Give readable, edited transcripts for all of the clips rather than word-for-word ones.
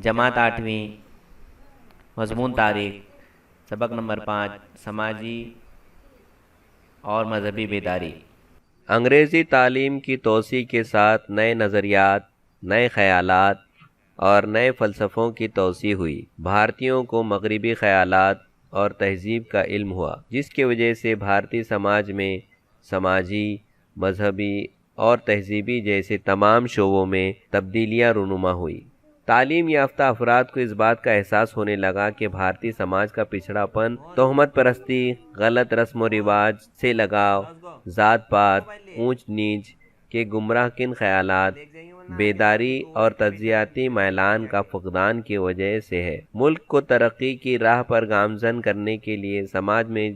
جماعت آٹھویں، مضمون تاریخ، سبق نمبر 5، سماجی اور مذہبی بیداری۔ انگریزی تعلیم کی توسیع کے ساتھ نئے نظریات، نئے خیالات اور نئے فلسفوں کی توسیع ہوئی۔ بھارتیوں کو مغربی خیالات اور تہذیب کا علم ہوا، جس کی وجہ سے بھارتی سماج میں سماجی، مذہبی اور تہذیبی جیسے تمام شعبوں میں تبدیلیاں رونما ہوئی۔ تعلیم یافتہ افراد کو اس بات کا احساس ہونے لگا کہ بھارتی سماج کا پچھڑا پن، تہمت پرستی، غلط رسم و رواج سے لگاؤ، ذات پات، اونچ نیچ کے گمراہ کن خیالات، بیداری اور تجزیاتی میلان کا فقدان کی وجہ سے ہے۔ ملک کو ترقی کی راہ پر گامزن کرنے کے لیے سماج میں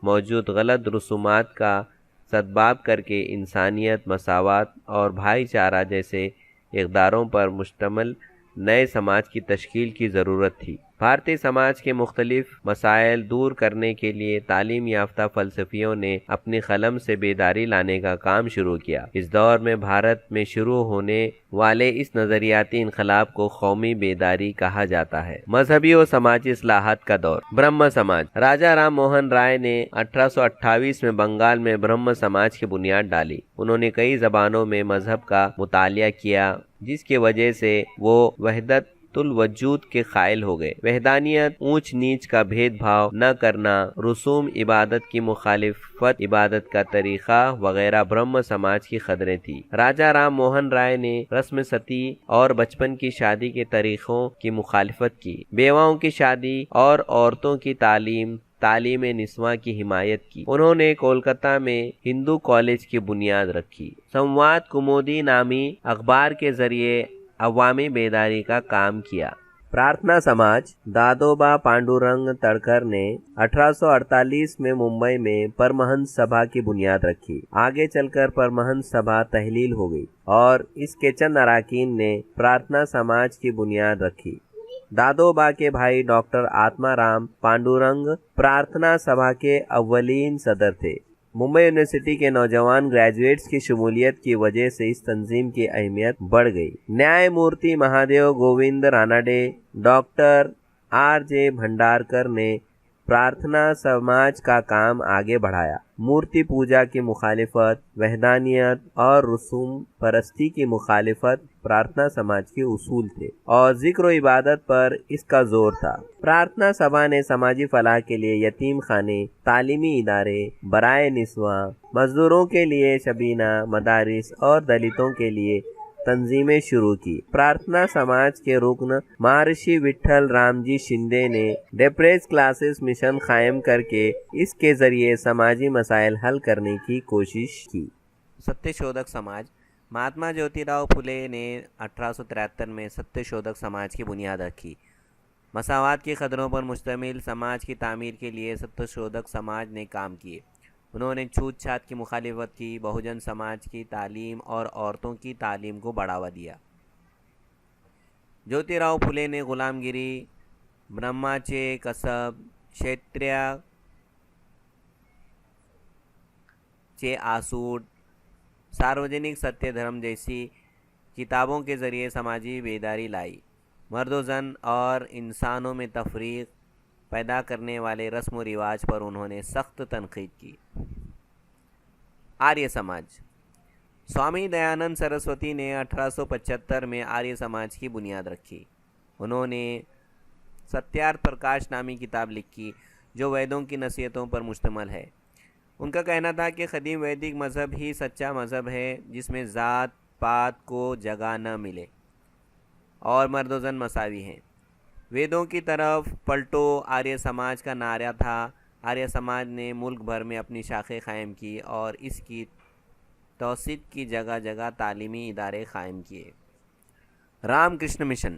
موجود غلط رسومات کا سدباب کر کے انسانیت، مساوات اور بھائی چارہ جیسے اقداروں پر مشتمل نئے سماج کی تشکیل کی ضرورت تھی۔ بھارتی سماج کے مختلف مسائل دور کرنے کے لیے تعلیم یافتہ فلسفیوں نے اپنی قلم سے بیداری لانے کا کام شروع کیا۔ اس دور میں بھارت میں شروع ہونے والے اس نظریاتی انقلاب کو قومی بیداری کہا جاتا ہے۔ مذہبی و سماجی اصلاحات کا دور۔ برہم سماج۔ راجا رام موہن رائے نے 1828 میں بنگال میں برہم سماج کی بنیاد ڈالی۔ انہوں نے کئی زبانوں میں مذہب کا مطالعہ کیا، جس کی وجہ سے وہ وحدت الوجود کے قائل ہو گئے۔ وحدانیت، اونچ نیچ کا بھید بھاؤ نہ کرنا، رسوم عبادت کی مخالفت، عبادت کا طریقہ وغیرہ برہم سماج کی قدریں تھیں۔ راجا رام موہن رائے نے رسم ستی اور بچپن کی شادی کے طریقوں کی مخالفت کی، بیواؤں کی شادی اور عورتوں کی تعلیم نسواں کی حمایت کی۔ انہوں نے کولکتہ میں ہندو کالج کی بنیاد رکھی۔ سمواد کمودی نامی اخبار کے ذریعے عوامی بیداری کا کام کیا۔ پرارتھنا سماج۔ دادوبا پانڈورنگ تڑکر نے 1848 میں ممبئی میں پرمہنس سبھا کی بنیاد رکھی۔ آگے چل کر پرمہنس سبھا تحلیل ہو گئی اور اس کے چند اراکین نے پرارتھنا سماج کی بنیاد رکھی۔ دادوبا کے بھائی ڈاکٹر آتما رام پانڈورنگ پرارتھنا سبھا کے اولین صدر تھے۔ ممبئی یونیورسٹی کے نوجوان گریجویٹس کی شمولیت کی وجہ سے اس تنظیم کی اہمیت بڑھ گئی۔ Nyayamurti Mahadev Govind Ranade, doctor R J Bhandarkar نے پرارتھنا سماج کا کام آگے بڑھایا۔ مورتی پوجا کی مخالفت، وحدانیت اور رسوم پرستی کی مخالفت پرارتھنا سماج کے اصول تھے اور ذکر و عبادت پر اس کا زور تھا۔ پرارتھنا سبھا نے سماجی فلاح کے لیے یتیم خانے، تعلیمی ادارے برائے نسواں، مزدوروں کے لیے شبینہ مدارس اور دلتوں کے لیے تنظیمیں شروع کی۔ پرارتھنا سماج کے رکن مہارشی وٹھل رام جی شندے نے ڈپریس کلاسز مشن قائم کر کے اس کے ذریعے سماجی مسائل حل کرنے کی کوشش کی۔ ستیہ شودھک سماج۔ مہاتما جیوتی راؤ پھولے نے 1873 میں ستیہ شودھک سماج کی بنیاد رکھی۔ مساوات کی قدروں پر مشتمل سماج کی تعمیر کے لیے ستیہ شودھک سماج نے کام کیے۔ انہوں نے چھوت چھات کی مخالفت کی، بہوجن سماج کی تعلیم اور عورتوں کی تعلیم کو بڑھاوا دیا۔ جیوتی راؤ پھولے نے غلام گیری، برہماچے کسب، شیتریہ چے آسوڈ، ساروجنک ستیہ دھرم جیسی کتابوں کے ذریعے سماجی بیداری لائی۔ مرد و زن اور انسانوں میں تفریق پیدا کرنے والے رسم و رواج پر انہوں نے سخت تنقید کی۔ آریہ سماج۔ سوامی دیانند سرسوتی نے 1875 میں آریہ سماج کی بنیاد رکھی۔ انہوں نے ستیارتھ پرکاش نامی کتاب لکھی جو ویدوں کی نصیحتوں پر مشتمل ہے۔ ان کا کہنا تھا کہ قدیم ویدک مذہب ہی سچا مذہب ہے جس میں ذات پات کو جگہ نہ ملے اور مرد و زن مساوی ہیں۔ ویدوں کی طرف پلٹو آریہ سماج کا نعرہ تھا۔ آریہ سماج نے ملک بھر میں اپنی شاخیں قائم کی اور اس کی توسیع کی جگہ جگہ تعلیمی ادارے قائم کیے۔ رام کرشن مشن۔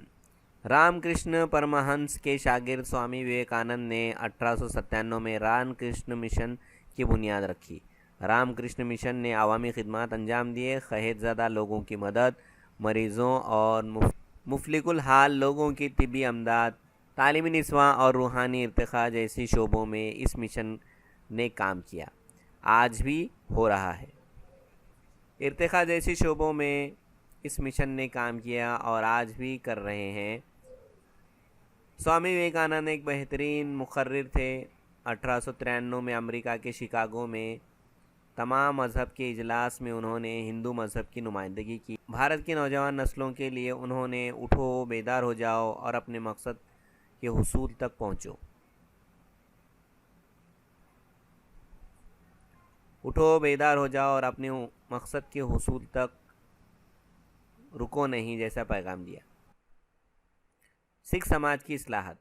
رام کرشن پرمہنس کے شاگرد سوامی وویکانند نے 1897 میں رام کرشن مشن کی بنیاد رکھی۔ رام کرشن مشن نے عوامی خدمات انجام دیے، قحط زدہ لوگوں کی مدد، مریضوں اور مفلک الحال لوگوں کی طبی امداد، تعلیمی نسواں اور روحانی ارتقاء جیسی شعبوں میں اس مشن نے کام کیا۔ آج بھی ہو رہا ہے۔ ارتقاء جیسی شعبوں میں اس مشن نے کام کیا اور آج بھی کر رہے ہیں۔ स्वामी विवेकानंद एक बेहतरीन मुकर्रिर थे। 1893 में अमेरिका के शिकागो में तमाम मज़हब के इजलास में उन्होंने हिंदू मज़हब की नुमाइंदगी की। भारत की नौजवान नस्लों के लिए उन्होंने उठो, बेदार हो जाओ और अपने मकसद के हुसूल तक पहुँचो, उठो, बेदार हो जाओ और अपने मकसद के हुसूल तक रुको नहीं जैसा पैगाम दिया। सिख समाज की इस्लाहत।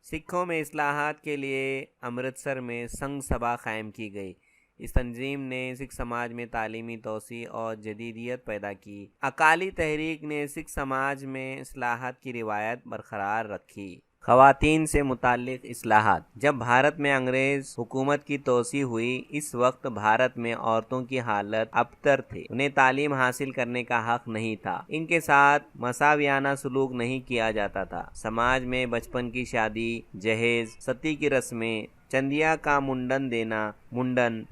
सिखों में इस्लाहात के लिए अमृतसर में संघ सभा कायम की गई। इस तंजीम ने सिख समाज में तालीमी तोसी और जदीदियत पैदा की। अकाली तहरीक ने सिख समाज में इस्लाहात की रिवायत बरकरार रखी। ख़वातीन से मुताल्लिक़ इस्लाहात। जब भारत में अंग्रेज़ हुकूमत की तोसी हुई, इस वक्त भारत में औरतों की हालत अबतर थी। उन्हें तालीम हासिल करने का हक़ नहीं था। इनके साथ मसावियाना सलूक नहीं किया जाता था। समाज में बचपन की शादी, जहेज, सती की रस्में, चंदिया का मुंडन देना,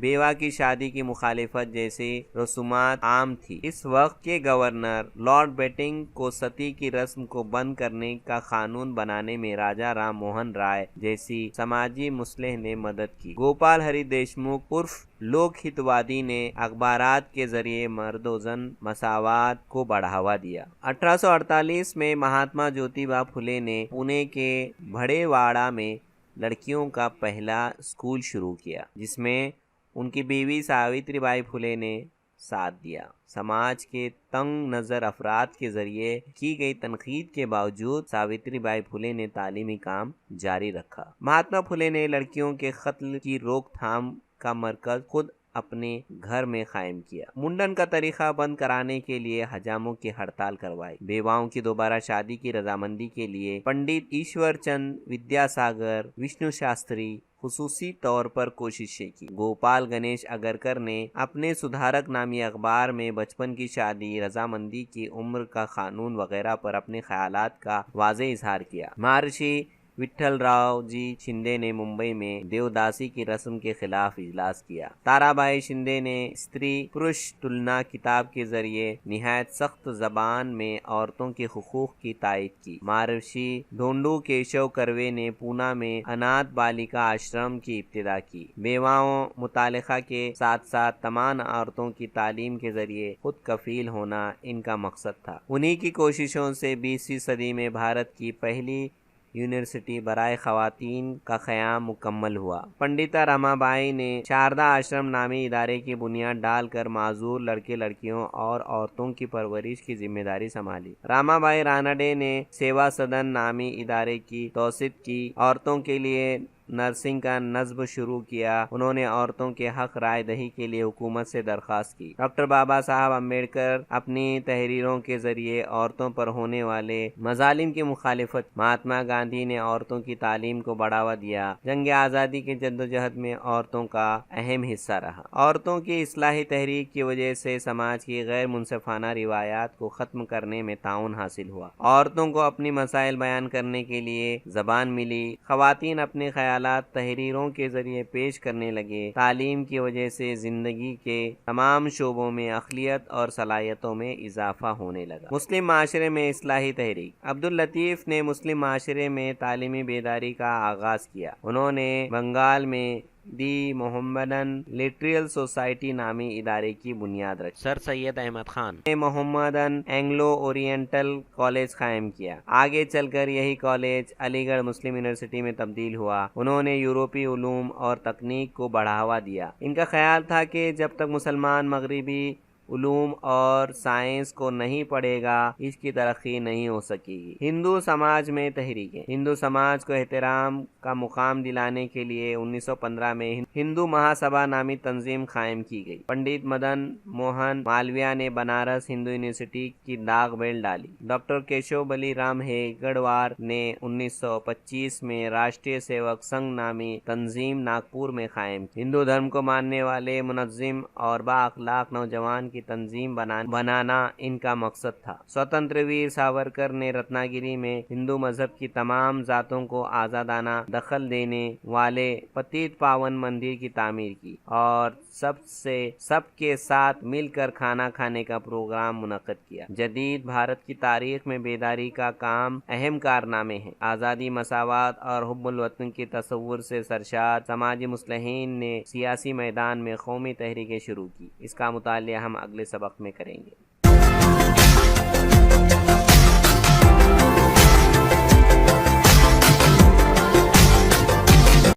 बेवा की शादी की मुखालिफत जैसी रसूमात आम थी। इस वक्त के गवर्नर लॉर्ड बेटिंग को सती की रस्म को बंद करने का कानून बनाने में राजा राम मोहन राय जैसी समाजी मुस्लिह ने मदद की। गोपाल हरि देशमुख उर्फ लोक हितवादी ने अखबारात के जरिए मर्दोजन मसावात को बढ़ावा दिया। 1848 में महात्मा ज्योतिबा फुले ने पुणे के भड़ेवाड़ा में लड़कियों का पहला स्कूल शुरू किया, जिसमें उनकी बीवी सावित्रीबाई फुले ने साथ दिया। समाज के तंग नज़र अफराद के जरिए की गई तनकीद के बावजूद सावित्रीबाई फुले ने तालीमी काम जारी रखा। महात्मा फुले ने लड़कियों के कत्ल की रोकथाम का मरकज खुद अपने घर में कायम किया। मुंडन का तरीका बंद कराने के लिए हजामों की हड़ताल करवाई। बेवाओं की दोबारा शादी की रजामंदी के लिए पंडित ईश्वर चंद विद्यासागर, विष्णु शास्त्री खुसूसी तौर पर कोशिशें की। गोपाल गणेश अगरकर ने अपने सुधारक नामी अखबार में बचपन की शादी, रजामंदी की उम्र का कानून वगैरह पर अपने ख्यालात का वाज़ेह इजहार किया। महर्षि विठल राव जी शिंदे ने मुंबई में देवदासी की रस्म के खिलाफ इजलास किया। ताराबाई शिंदे ने स्त्री पुरुष तुलना किताब के जरिए निहायत सख्त जबान में औरतों के हुकूक की तायद की। महर्षि ढोंडू केशव करवे ने पूना में अनाथ बालिका आश्रम की इब्तिदा की। बेवाओं मुतालिका के साथ साथ तमाम औरतों की तालीम के जरिए खुद कफील होना इनका मकसद था। उन्हीं की कोशिशों से 20वीं सदी में भारत की पहली यूनिवर्सिटी बराए ख़वातीन का क़याम मुकम्मल हुआ। पंडिता रमाबाई ने शारदा आश्रम नामी इदारे की बुनियाद डालकर माजूर लड़के लड़कियों और औरतों की परवरिश की जिम्मेदारी संभाली। रामाबाई रानडे ने सेवा सदन नामी इदारे की तौसीत की। औरतों के लिए नर्सिंग का नस्ब शुरू किया। उन्होंने औरतों के हक राय दही के लिए हुकूमत से दरख्वास्त की। डॉक्टर बाबा साहब अम्बेडकर अपनी तहरीरों के जरिए औरतों पर होने वाले मजालिम की मुखालिफत। महात्मा गांधी ने औरतों की तालीम को बढ़ावा दिया। जंग आज़ादी के जद्दोजहद में औरतों का अहम हिस्सा रहा। औरतों की इस्लाही तहरीक की वजह से समाज की गैर मुनसिफाना रिवायात को ख़त्म करने में ताउन हासिल हुआ। औरतों को अपनी मसाइल बयान करने के लिए ज़बान मिली। ख़वातीन अपने ख्यालात तहरीरों के जरिए पेश करने लगे। तालीम की वजह से ज़िंदगी के तमाम शोबों में अक़लियत और सलाहियतों में इजाफा होने लगा। मुस्लिम माशरे में इस्लाही तहरीक। अब्दुल लतीफ़ ने मुस्लिम माशरे में तालीमी बेदारी का आगाज़ किया। उन्होंने बंगाल में दी मोहम्मदन लिटरेरी सोसाइटी नामी इदारे की बुनियाद रखी। सर सैयद अहमद खान ने मोहम्मदन एंग्लो ओरिएंटल कॉलेज कायम किया। आगे चलकर यही कॉलेज अलीगढ़ मुस्लिम यूनिवर्सिटी में तब्दील हुआ। उन्होंने यूरोपीय उलूम और तकनीक को बढ़ावा दिया। इनका ख्याल था कि जब तक मुसलमान मगरिबी उलूम और साइंस को नहीं पढ़ेगा, इसकी तरक्की नहीं हो सकेगी। हिंदू समाज में तहरीकें। हिंदू समाज को एहतराम का मुकाम दिलाने के लिए 1915 में हिंदू महासभा नामी तंजीम कायम की गई। पंडित मदन मोहन मालवीय ने बनारस हिंदू यूनिवर्सिटी की दाग बेल डाली। डॉक्टर केशव बलीराम हेगड़वार ने 1925 में राष्ट्रीय सेवक संघ नामी तंजीम नागपुर में कायम की। हिंदू धर्म को मानने वाले मुनज़्ज़िम और बाअखलाक नौजवान की तंजीम बनाना इनका मकसद था। स्वतंत्र वीर सावरकर ने रत्नागिरी में हिंदू मजहब की तमाम जातों को आज़ादाना दखल देने वाले पतित पावन मंदिर की तामीर की और सबके साथ मिलकर खाना खाने का प्रोग्राम मुनक्कद किया। जदीद भारत की तारीख में बेदारी का काम अहम कारनामे हैं। आज़ादी, मसावत और हुब्बुल वतन के तसव्वुर से सरशाद समाजी मुस्लिहीन ने सियासी मैदान में कौमी तहरीकें शुरू की। इसका मुतालिया हम अगले सबक में करेंगे।